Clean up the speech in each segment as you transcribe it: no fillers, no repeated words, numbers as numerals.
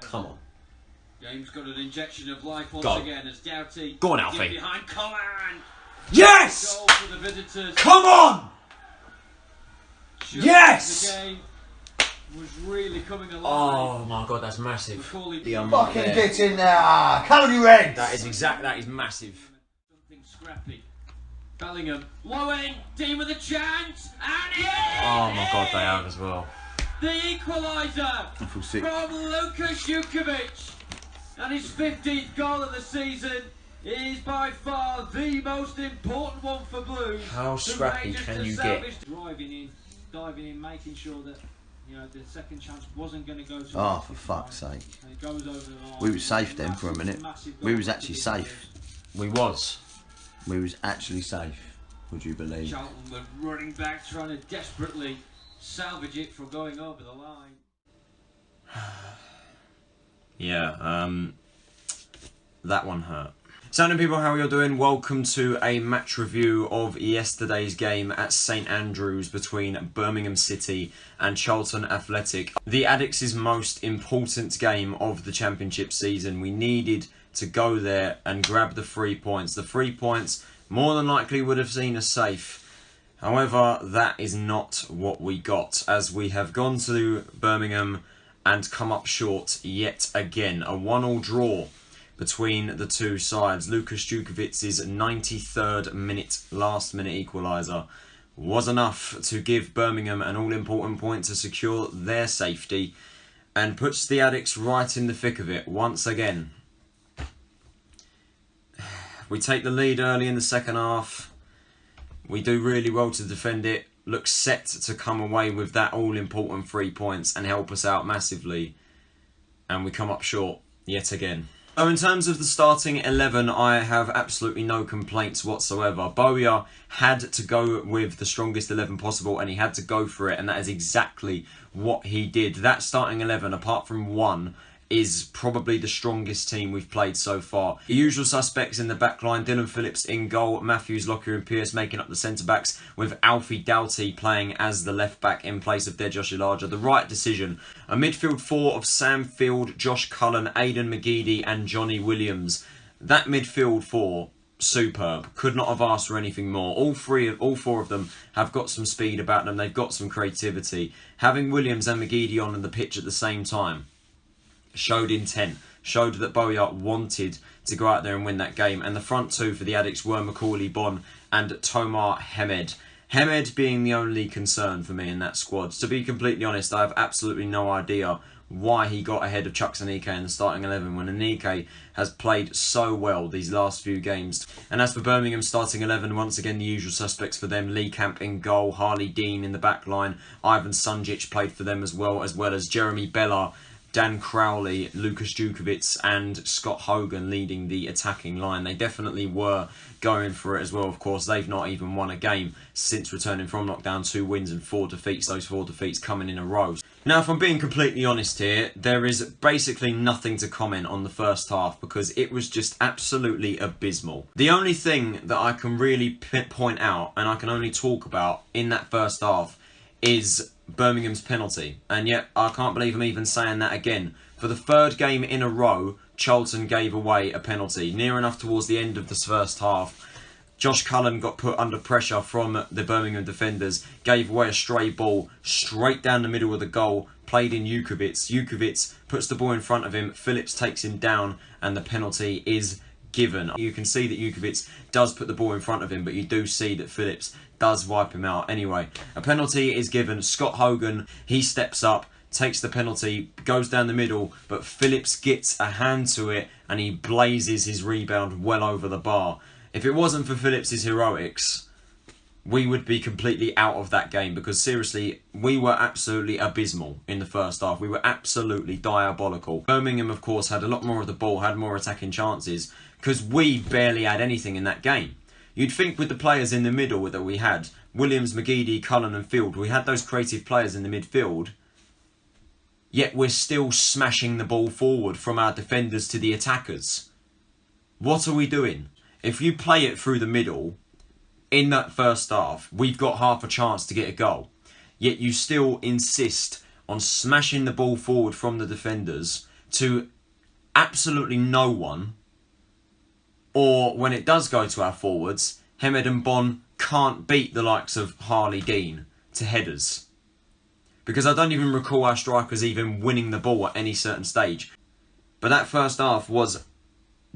Come on. James got an injection of life once Go. again as Doughty. Go on, Alfie. Behind Colan. Yes! Goal for the visitors. Come on! Just Yes! The game was really coming alive. Oh my god, that's massive. Fucking Fucking get in there! Come on, you Reds! That is massive. Something scrappy. Bellingham, low end, team with a chance, and it Oh my god, they have as well. The equaliser from Lukas Jukovic, and his 15th goal of the season is by far the most important one for Blues. How scrappy can you get? Diving in, making sure that the second chance wasn't going to go to. Oh, for fuck's sake! And it goes over the line. We was safe then for a minute. We was actually safe. We was actually safe. Would you believe? Charlton were running back, trying to desperately salvage it from going over the line. Yeah, that one hurt. So people, how are you doing? Welcome to a match review of yesterday's game at St Andrews between Birmingham City and Charlton Athletic. The Addicts' most important game of the championship season. We needed to go there and grab the 3 points. The 3 points more than likely would have seen us safe. However, that is not what we got, as we have gone to Birmingham and come up short yet again. A 1-1 draw between the two sides. Lukas Jukovic's 93rd minute, last minute equaliser was enough to give Birmingham an all-important point to secure their safety and puts the Addicts right in the thick of it once again. We take the lead early in the second half. We do really well to defend it. Look set to come away with that all-important 3 points and help us out massively. And we come up short yet again. So in terms of the starting 11, I have absolutely no complaints whatsoever. Bowyer had to go with the strongest 11 possible and he had to go for it, and that is exactly what he did. That starting 11, apart from one, is probably the strongest team we've played so far. The usual suspects in the back line: Dylan Phillips in goal, Matthews, Lockyer and Pearce making up the centre-backs, with Alfie Doughty playing as the left-back in place of Josh Elijah. The right decision. A midfield four of Sam Field, Josh Cullen, Aidan McGeady and Johnny Williams. That midfield four, superb. Could not have asked for anything more. All four of them have got some speed about them. They've got some creativity. Having Williams and McGeady on the pitch at the same time showed intent, showed that Bowyer wanted to go out there and win that game. And the front two for the Addicts were Macaulay Bonne and Tomar Hemed. Hemed being the only concern for me in that squad. To be completely honest, I have absolutely no idea why he got ahead of Chuks Aneke in the starting 11 when Aneke has played so well these last few games. And as for Birmingham starting 11, once again the usual suspects for them: Lee Camp in goal, Harley Dean in the back line, Ivan Sunjic played for them as well as Jeremy Bella, Dan Crowley, Lukas Jukovic and Scott Hogan leading the attacking line. They definitely were going for it as well. Of course, they've not even won a game since returning from lockdown. 2 wins and 4 defeats. Those 4 defeats coming in a row. Now, if I'm being completely honest here, there is basically nothing to comment on the first half because it was just absolutely abysmal. The only thing that I can really point out and I can only talk about in that first half is Birmingham's penalty, and yet I can't believe I'm even saying that again. For the 3rd game in a row, Charlton gave away a penalty, near enough towards the end of the first half. Josh Cullen got put under pressure from the Birmingham defenders, gave away a stray ball straight down the middle of the goal, played in Jukovic. Jukovic puts the ball in front of him, Phillips takes him down, and the penalty is given. You can see that Jukovic does put the ball in front of him, but you do see that Phillips does wipe him out. Anyway, a penalty is given. Scott Hogan, he steps up, takes the penalty, goes down the middle, but Phillips gets a hand to it and he blazes his rebound well over the bar. If it wasn't for Phillips' heroics, we would be completely out of that game because seriously, we were absolutely abysmal in the first half. We were absolutely diabolical. Birmingham, of course, had a lot more of the ball, had more attacking chances because we barely had anything in that game. You'd think with the players in the middle that we had, Williams, McGeady, Cullen and Field, we had those creative players in the midfield, yet we're still smashing the ball forward from our defenders to the attackers. What are we doing? If you play it through the middle, in that first half, we've got half a chance to get a goal. Yet you still insist on smashing the ball forward from the defenders to absolutely no one, or when it does go to our forwards, Hemed and Bon can't beat the likes of Harley Dean to headers. Because I don't even recall our strikers even winning the ball at any certain stage. But that first half was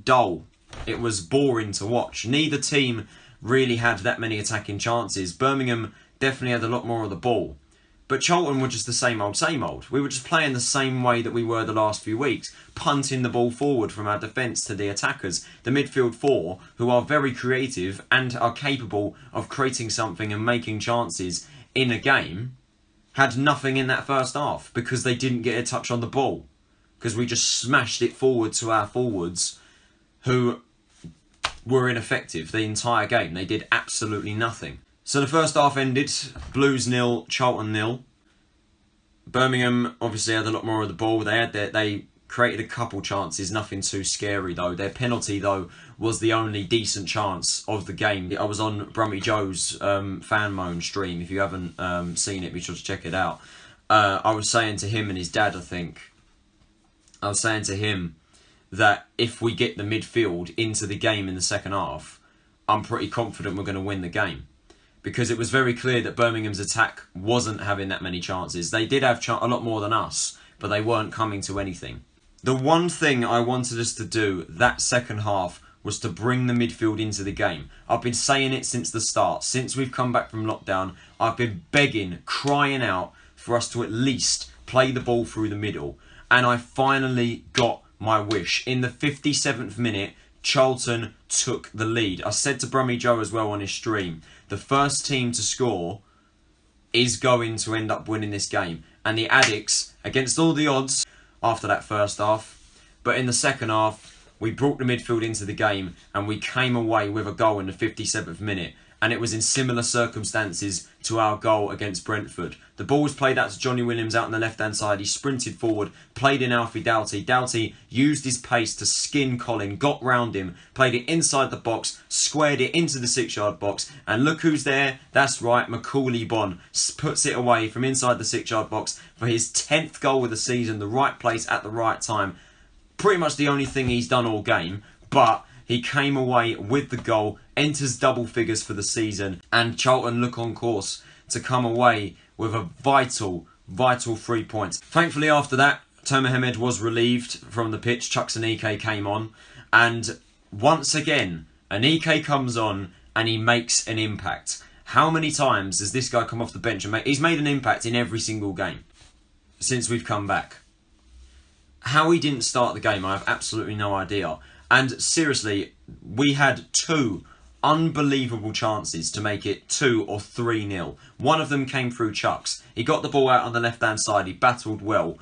dull. It was boring to watch. Neither team really had that many attacking chances. Birmingham definitely had a lot more of the ball. But Charlton were just the same old, same old. We were just playing the same way that we were the last few weeks, punting the ball forward from our defence to the attackers. The midfield four, who are very creative and are capable of creating something and making chances in a game, had nothing in that first half because they didn't get a touch on the ball. Because we just smashed it forward to our forwards, who were ineffective the entire game. They did absolutely nothing. So the first half ended, Blues 0, Charlton 0. Birmingham obviously had a lot more of the ball. They created a couple chances, nothing too scary though. Their penalty though was the only decent chance of the game. I was on Brummy Joe's fan moan stream. If you haven't seen it, be sure to check it out. I was saying to him and his dad, I was saying to him that if we get the midfield into the game in the second half, I'm pretty confident we're going to win the game. Because it was very clear that Birmingham's attack wasn't having that many chances. They did have a lot more than us, but they weren't coming to anything. The one thing I wanted us to do that second half was to bring the midfield into the game. I've been saying it since the start. Since we've come back from lockdown, I've been begging, crying out for us to at least play the ball through the middle. And I finally got my wish. In the 57th minute, Charlton took the lead. I said to Brummy Joe as well on his stream, the first team to score is going to end up winning this game. And the Addicts, against all the odds, after that first half, but in the second half, we brought the midfield into the game and we came away with a goal in the 57th minute. And it was in similar circumstances to our goal against Brentford. The ball was played out to Johnny Williams out on the left-hand side. He sprinted forward, played in Alfie Doughty. Doughty used his pace to skin Colin, got round him, played it inside the box, squared it into the 6-yard box. And look who's there. That's right, Macaulay Bon puts it away from inside the 6-yard box for his 10th goal of the season. The right place at the right time. Pretty much the only thing he's done all game. But he came away with the goal, enters double figures for the season, and Charlton look on course to come away with a vital 3 points. Thankfully, after that, Tomer Hemed was relieved from the pitch. Chuks Aneke came on, and once again, Aneke comes on and he makes an impact. How many times has this guy come off the bench and he's made an impact in every single game since we've come back? How he didn't start the game, I have absolutely no idea. And seriously, we had 2 unbelievable chances to make it 2 or 3-0. One of them came through Chuks. He got the ball out on the left-hand side. He battled well.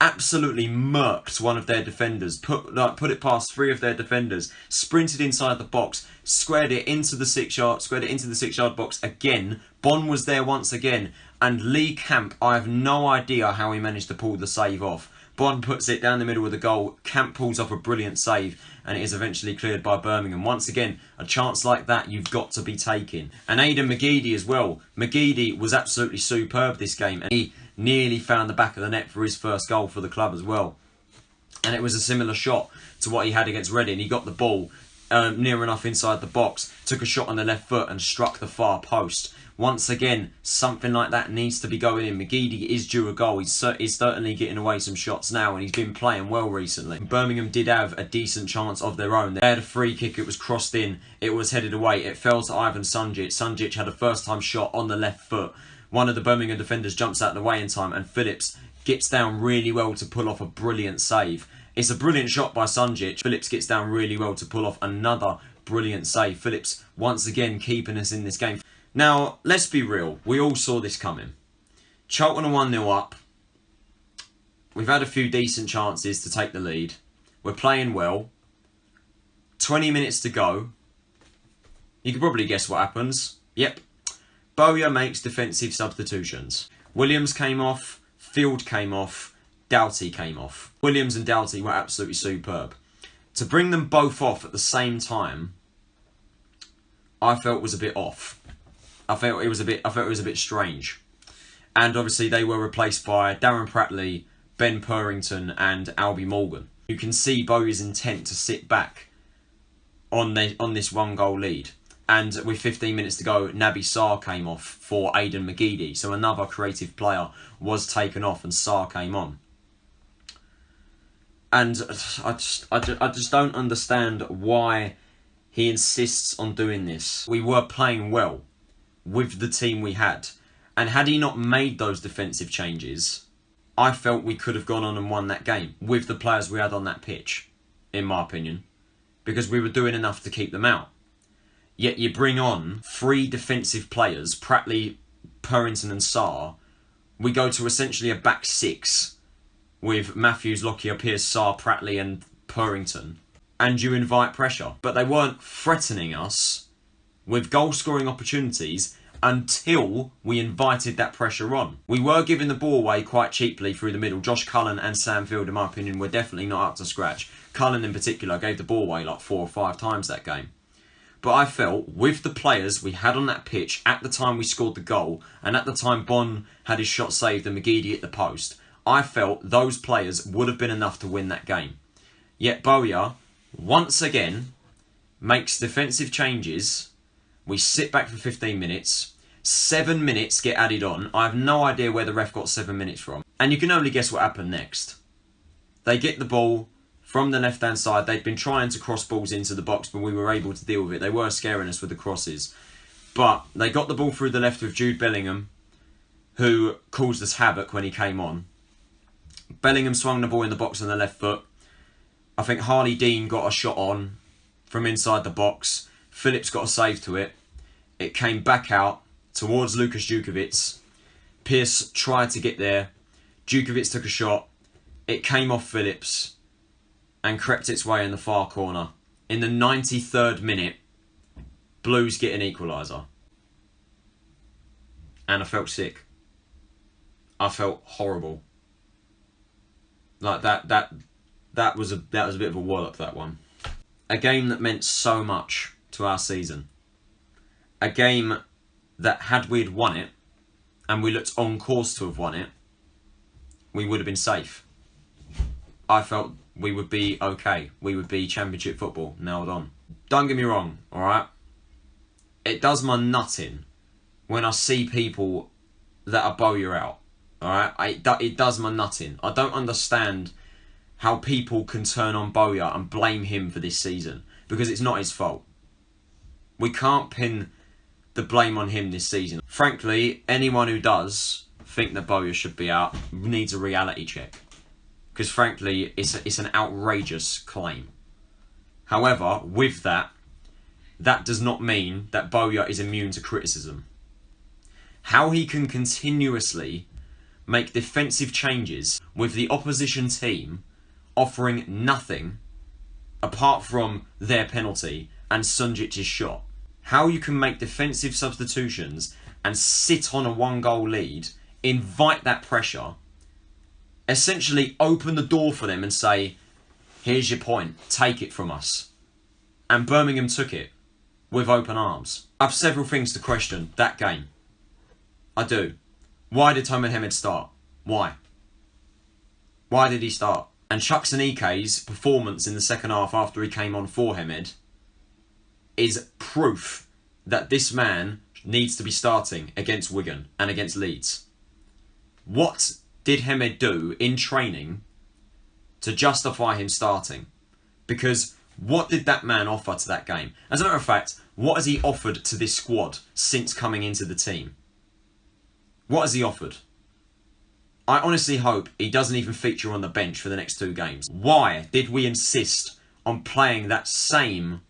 Absolutely murked one of their defenders. Put it past 3 of their defenders. Sprinted inside the box. Squared it into the 6-yard box again. Bon was there once again. And Lee Camp, I have no idea how he managed to pull the save off. Bon puts it down the middle of the goal. Camp pulls off a brilliant save, and it is eventually cleared by Birmingham. Once again, a chance like that you've got to be taking. And Aidan McGeady as well. McGeady was absolutely superb this game, and he nearly found the back of the net for his first goal for the club as well. And it was a similar shot to what he had against Reading. He got the ball near enough inside the box, took a shot on the left foot and struck the far post. Once again, something like that needs to be going in. McGeady is due a goal. He's certainly getting away some shots now, and he's been playing well recently. Birmingham did have a decent chance of their own. They had a free kick. It was crossed in. It was headed away. It fell to Ivan Sunjic. Sunjic had a first-time shot on the left foot. One of the Birmingham defenders jumps out of the way in time, and Phillips gets down really well to pull off a brilliant save. It's a brilliant shot by Sunjic. Phillips gets down really well to pull off another brilliant save. Phillips once again keeping us in this game. Now, let's be real. We all saw this coming. Charlton are 1-0 up. We've had a few decent chances to take the lead. We're playing well. 20 minutes to go. You can probably guess what happens. Yep. Bowyer makes defensive substitutions. Williams came off. Field came off. Doughty came off. Williams and Doughty were absolutely superb. To bring them both off at the same time, I felt was a bit off. I felt it was a bit strange. And obviously they were replaced by Darren Pratley, Ben Purrington and Albie Morgan. You can see Bowyer's intent to sit back on this 1-goal lead. And with 15 minutes to go, Naby Sarr came off for Aidan McGeady. So another creative player was taken off and Sarr came on. And I just don't understand why he insists on doing this. We were playing well with the team we had. And had he not made those defensive changes, I felt we could have gone on and won that game with the players we had on that pitch, in my opinion. Because we were doing enough to keep them out. Yet you bring on 3 defensive players, Pratley, Purrington and Sarr. We go to essentially a back 6 with Matthews, Lockyer, Pearce, Sarr, Pratley and Purrington. And you invite pressure. But they weren't threatening us with goal-scoring opportunities until we invited that pressure on. We were giving the ball away quite cheaply through the middle. Josh Cullen and Sam Field, in my opinion, were definitely not up to scratch. Cullen in particular gave the ball away like 4 or 5 times that game. But I felt with the players we had on that pitch at the time we scored the goal, and at the time Bon had his shot saved and McGeady at the post, I felt those players would have been enough to win that game. Yet Bowyer, once again, makes defensive changes. We sit back for 15 minutes. 7 minutes get added on. I have no idea where the ref got 7 minutes from. And you can only guess what happened next. They get the ball from the left-hand side. They'd been trying to cross balls into the box, but we were able to deal with it. They were scaring us with the crosses. But they got the ball through the left with Jude Bellingham, who caused us havoc when he came on. Bellingham swung the ball in the box on the left foot. I think Harley Dean got a shot on from inside the box. Phillips got a save to it. It came back out towards Lukas Jukovic. Pearce tried to get there. Jukovic took a shot. It came off Phillips and crept its way in the far corner. In the 93rd minute, Blues get an equaliser. And I felt sick. I felt horrible. Like that was a bit of a wallop, that one. A game that meant so much to our season. A game that had we had won it, and we looked on course to have won it, we would have been safe. I felt we would be okay. We would be Championship football nailed on. Don't get me wrong, alright? It does my nut in when I see people that are Bowyer out, alright? It does my nut in. I don't understand how people can turn on Bowyer and blame him for this season, because it's not his fault. We can't pin the blame on him this season. Frankly, anyone who does think that Bowyer should be out needs a reality check. Because frankly, it's an outrageous claim. However, with that does not mean that Bowyer is immune to criticism. How he can continuously make defensive changes with the opposition team offering nothing apart from their penalty and Sunjic's shot. How you can make defensive substitutions and sit on a 1-goal lead, invite that pressure, essentially open the door for them and say, here's your point, take it from us. And Birmingham took it with open arms. I have several things to question that game. I do. Why did Toman Hemed start? Why? Why did he start? And Chuks Anike's performance in the second half after he came on for Hemed is proof that this man needs to be starting against Wigan and against Leeds. What did Hemed do in training to justify him starting? Because what did that man offer to that game? As a matter of fact, what has he offered to this squad since coming into the team? What has he offered? I honestly hope he doesn't even feature on the bench for the next 2 games. Why did we insist on playing that same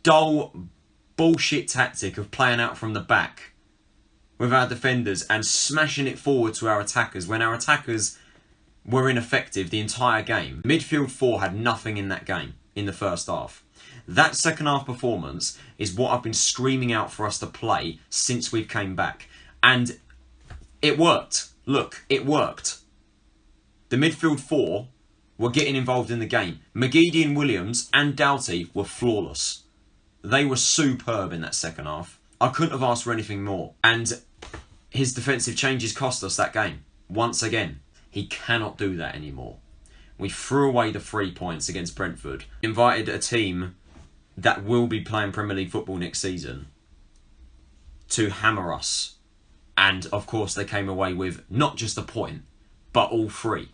dull bullshit tactic of playing out from the back with our defenders and smashing it forward to our attackers when our attackers were ineffective the entire game? Midfield 4 had nothing in that game in the first half. That second half performance is what I've been screaming out for us to play since we've came back. And it worked. Look, it worked. The midfield 4 were getting involved in the game. McGeady and Williams and Doughty were flawless. They were superb in that second half. I couldn't have asked for anything more. And his defensive changes cost us that game. Once again, he cannot do that anymore. We threw away the 3 points against Brentford. Invited a team that will be playing Premier League football next season to hammer us. And, of course, they came away with not just a point, but all 3.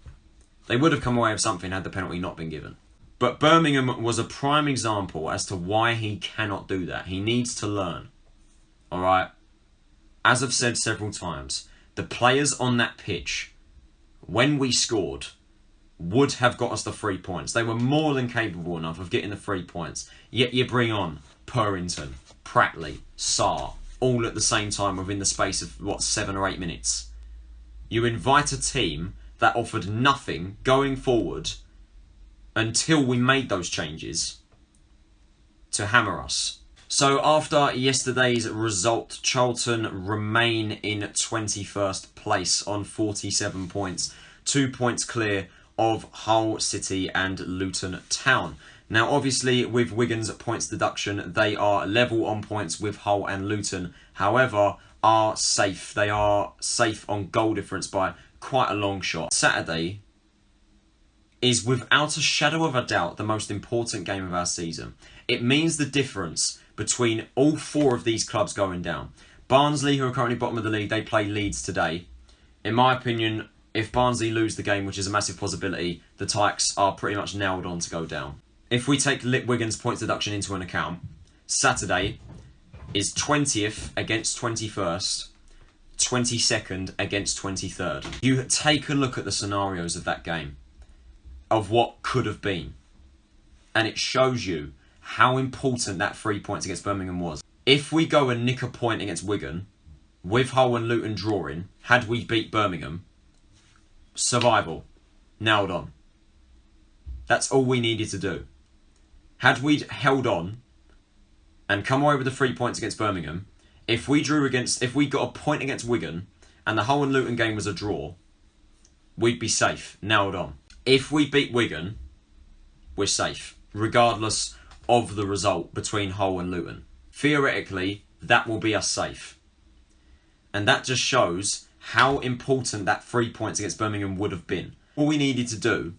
They would have come away with something had the penalty not been given. But Birmingham was a prime example as to why he cannot do that. He needs to learn. Alright? As I've said several times, the players on that pitch, when we scored, would have got us the 3 points. They were more than capable enough of getting the 3 points. Yet you bring on Purrington, Pratley, Sarr, all at the same time within the space of, 7 or 8 minutes. You invite a team that offered nothing going forward until we made those changes to hammer us. So after yesterday's result, Charlton remain in 21st place on 47 points, 2 points clear of Hull City and Luton Town. Now obviously with Wigan's points deduction, they are level on points with Hull and Luton, however are safe. They are safe on goal difference by quite a long shot. Saturday is without a shadow of a doubt the most important game of our season. It means the difference between all 4 of these clubs going down. Barnsley, who are currently bottom of the league, they play Leeds today. In my opinion, if Barnsley lose the game, which is a massive possibility, the Tykes are pretty much nailed on to go down. If we take Wigan's points deduction into an account, Saturday is 20th against 21st, 22nd against 23rd. You take a look at the scenarios of that game, of what could have been, and it shows you how important that 3 points against Birmingham was. If we go and nick a point against Wigan, with Hull and Luton drawing, had we beat Birmingham, survival, nailed on. That's all we needed to do. Had we held on and come away with the 3 points against Birmingham, if we got a point against Wigan and the Hull and Luton game was a draw, we'd be safe, nailed on. If we beat Wigan, we're safe, regardless of the result between Hull and Luton. Theoretically, that will be us safe. And that just shows how important that 3 points against Birmingham would have been. All we needed to do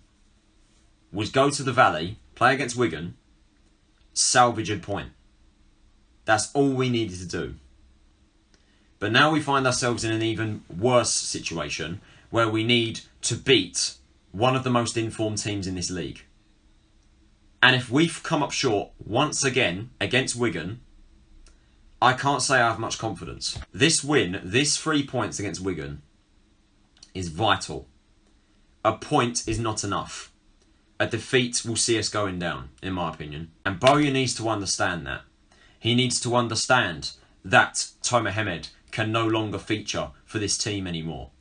was go to the Valley, play against Wigan, salvage a point. That's all we needed to do. But now we find ourselves in an even worse situation where we need to beat one of the most informed teams in this league. And if we've come up short once again against Wigan, I can't say I have much confidence. This win, this 3 points against Wigan, is vital. A point is not enough. A defeat will see us going down, in my opinion. And Bowyer needs to understand that. He needs to understand that Tomer Hemed can no longer feature for this team anymore.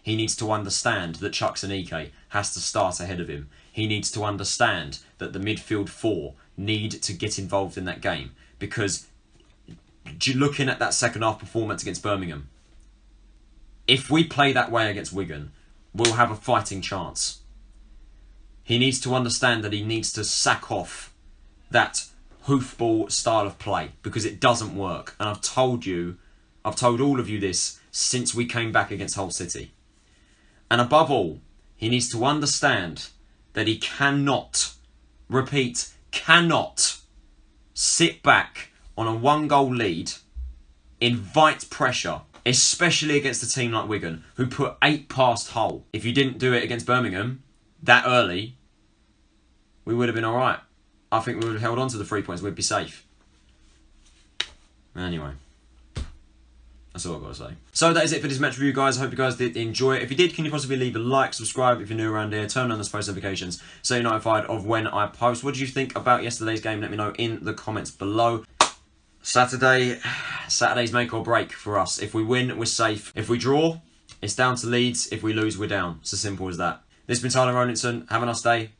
He needs to understand that Chukwuemeka has to start ahead of him. He needs to understand that the midfield 4 need to get involved in that game. Because looking at that second half performance against Birmingham, if we play that way against Wigan, we'll have a fighting chance. He needs to understand that he needs to sack off that hoofball style of play because it doesn't work. And I've told all of you this since we came back against Hull City. And above all, he needs to understand that he cannot, repeat, cannot sit back on a 1-goal lead, invite pressure, especially against a team like Wigan, who put 8 past Hull. If you didn't do it against Birmingham that early, we would have been alright. I think we would have held on to the 3 points, we'd be safe. Anyway. That's all I've got to say. So that is it for this match review, guys. I hope you guys did enjoy it. If you did, can you possibly leave a like, subscribe if you're new around here, turn on those post notifications so you're notified of when I post. What did you think about yesterday's game? Let me know in the comments below. Saturday's make or break for us. If we win, we're safe. If we draw, it's down to Leeds. If we lose, we're down. It's as simple as that. This has been Tyler Rowlinson. Have a nice day.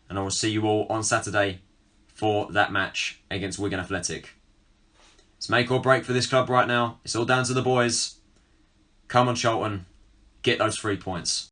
And I will see you all on Saturday for that match against Wigan Athletic. It's make or break for this club right now. It's all down to the boys. Come on, Charlton. Get those 3 points.